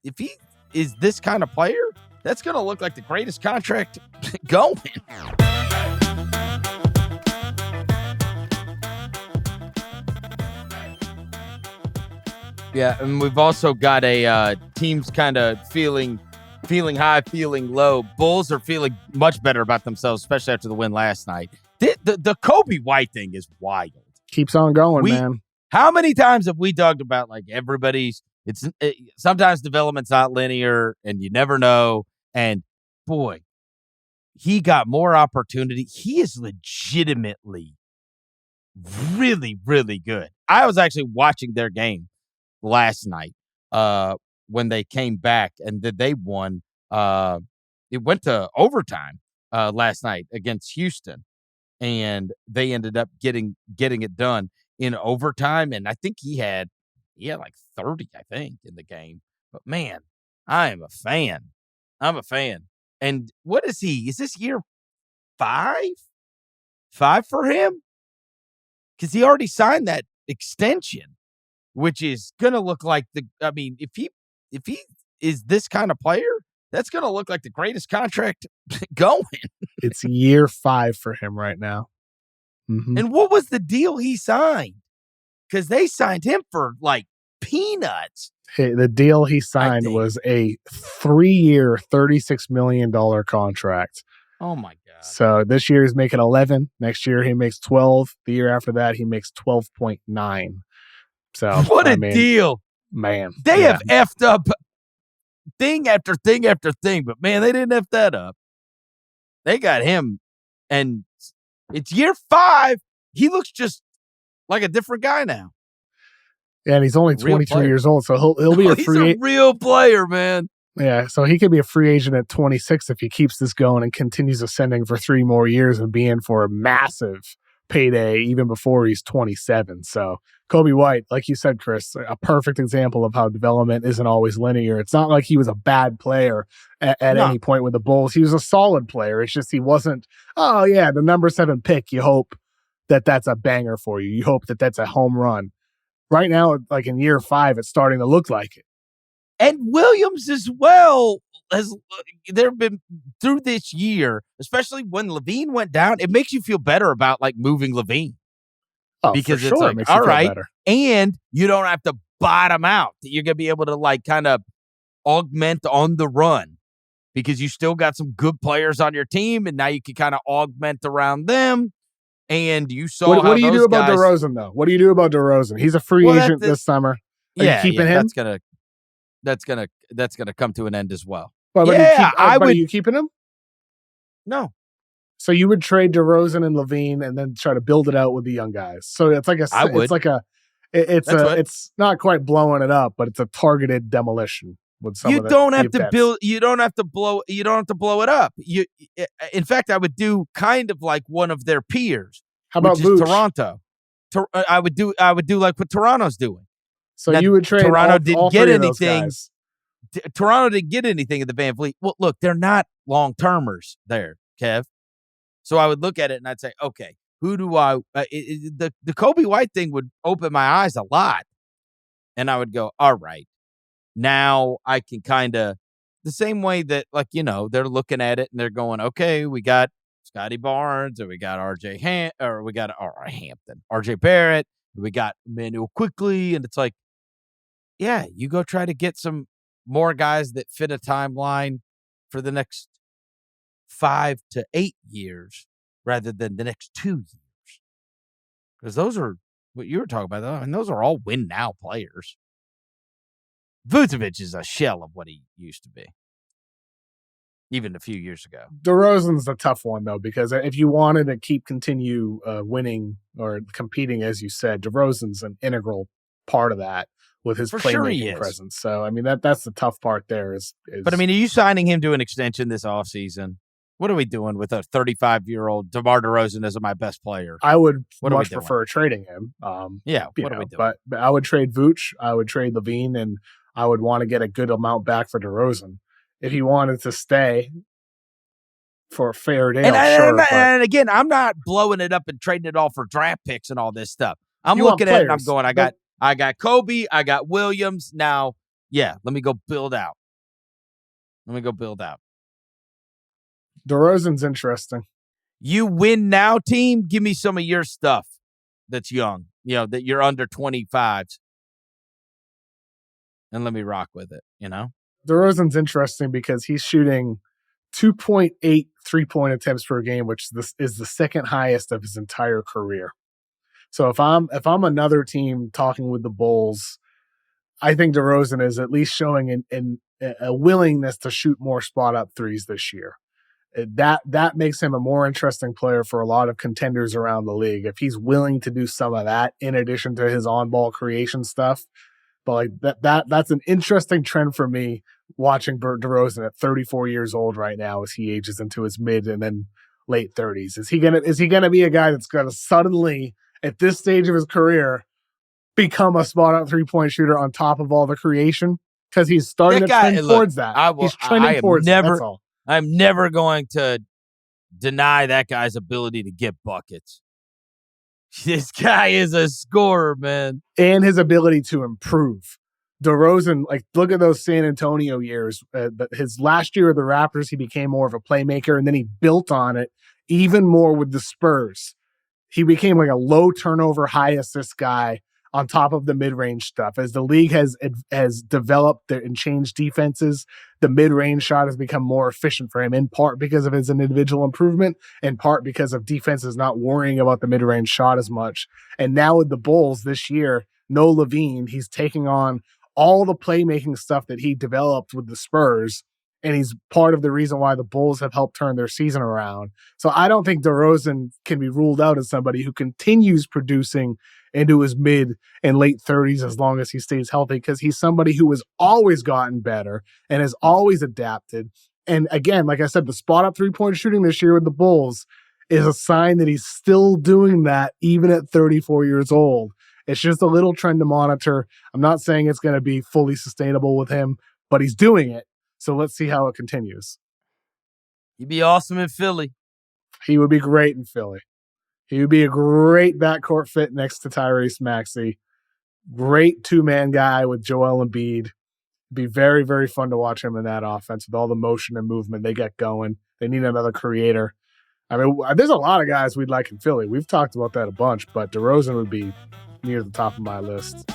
if he is this kind of player, that's going to look like the greatest contract going. Yeah, and we've also got a teams kind of feeling high, feeling low. Bulls are feeling much better about themselves, especially after the win last night. The Coby White thing is wild. Keeps on going, man. How many times have we talked about like sometimes development's not linear and you never know. And boy, he got more opportunity. He is legitimately really, really good. I was actually watching their game last night when they came back and they won. It went to overtime last night against Houston, and they ended up getting it done in overtime. And I think he had like 30, I think, in the game. But man, I am a fan. I'm a fan. And what is he? Is this year 5? 5 for him? Because he already signed that extension, which is gonna look like if he is this kind of player, that's gonna look like the greatest contract going. It's year 5 for him right now. Mm-hmm. And what was the deal he signed? Because they signed him for like peanuts. Hey, the deal he signed was a 3-year, $36 million contract. Oh my God. So this year he's making 11. Next year he makes 12. The year after that he makes 12.9. So what a deal, man. They have effed up thing after thing after thing, but man, they didn't F that up. They got him, and it's year 5. He looks just like a different guy now. Yeah, and he's only 22 years old, so he'll be he's a real player, man. Yeah, so he could be a free agent at 26 if he keeps this going and continues ascending for 3 more years and be in for a massive payday even before he's 27. So Coby White, like you said, Chris, a perfect example of how development isn't always linear. It's not like he was a bad player at any point with the Bulls. He was a solid player. It's just he wasn't, the number 7 pick. You hope that that's a banger for you. You hope that that's a home run. Right now, like in year 5, it's starting to look like it. And Williams as well, they've been through this year, especially when LaVine went down, it makes you feel better about like moving LaVine. Oh, because for sure. it's like, all right, and you don't have to bottom out. You're going to be able to like kind of augment on the run because you still got some good players on your team, and now you can kind of augment around them. And you saw what do you do about DeRozan, though? What do you do about DeRozan? He's a free agent this summer. Are you keeping him? That's gonna come to an end as well. Are you keeping him? No. So you would trade DeRozan and LaVine and then try to build it out with the young guys. So it's like it's not quite blowing it up, but it's a targeted demolition. You don't have to blow it up. In fact, I would do kind of like one of their peers. How about Vooch? Toronto? I would do like what Toronto's doing. So now, you would trade Toronto didn't get anything. Toronto didn't get anything in the Van Vliet. Well, look, they're not long termers there, Kev. So I would look at it and I'd say, okay, who do I? The Coby White thing would open my eyes a lot, and I would go, all right. Now I can kind of the same way that they're looking at it and they're going, okay, we got Scotty Barnes, or we got RJ Hampton, RJ Barrett, we got Emmanuel Quickly, and it's like, yeah, you go try to get some more guys that fit a timeline for the next 5 to 8 years rather than the next 2 years, because those are what you were talking about. I mean, those are all win now players. Vucevic is a shell of what he used to be, even a few years ago. DeRozan's a tough one, though, because if you wanted to continue winning or competing, as you said, DeRozan's an integral part of that with his playmaking presence. So, I mean, that's the tough part there. But, I mean, are you signing him to an extension this offseason? What are we doing with a 35-year-old Demar DeRozan as my best player? I would much prefer trading him. What are we doing? But I would trade Vooch. I would trade LaVine, and I would want to get a good amount back for DeRozan. If he wanted to stay for a fair deal, and again, I'm not blowing it up and trading it all for draft picks and all this stuff. I'm looking at it and I'm going, I got Coby, I got Williams. Now, Yeah, let me go build out. DeRozan's interesting. You win now, team. Give me some of your stuff that's young, that you're under 25s. And let me rock with it, DeRozan's interesting because he's shooting 2.8 3-point attempts per game, which is the second highest of his entire career. So if I'm another team talking with the Bulls, I think DeRozan is at least showing a willingness to shoot more spot up threes this year. That makes him a more interesting player for a lot of contenders around the league. If he's willing to do some of that in addition to his on-ball creation stuff. But like that's an interesting trend for me watching DeRozan at 34 years old right now as he ages into his mid and then late 30s. Is he gonna be a guy that's gonna suddenly at this stage of his career become a spot up 3-point shooter on top of all the creation? Because he's starting to trend towards that. He's trending towards that. That's all. I'm never going to deny that guy's ability to get buckets. This guy is a scorer, man. And his ability to improve. DeRozan, look at those San Antonio years. His last year with the Raptors, he became more of a playmaker, and then he built on it even more with the Spurs. He became like a low turnover, high assist guy on top of the mid-range stuff. As the league has developed and changed defenses, the mid-range shot has become more efficient for him, in part because of his individual improvement, in part because of defenses not worrying about the mid-range shot as much. And now with the Bulls this year, no LaVine, he's taking on all the playmaking stuff that he developed with the Spurs, and he's part of the reason why the Bulls have helped turn their season around. So I don't think DeRozan can be ruled out as somebody who continues producing into his mid and late 30s as long as he stays healthy, because he's somebody who has always gotten better and has always adapted. And again, like I said, the spot up 3-point shooting this year with the Bulls is a sign that he's still doing that even at 34 years old. It's just a little trend to monitor. I'm not saying it's going to be fully sustainable with him, but he's doing it. So let's see how it continues. He'd be awesome in Philly. He would be great in Philly. He would be a great backcourt fit next to Tyrese Maxey. Great two-man guy with Joel Embiid. Be very, very fun to watch him in that offense with all the motion and movement they get going. They need another creator. I mean, there's a lot of guys we'd like in Philly. We've talked about that a bunch, but DeRozan would be near the top of my list.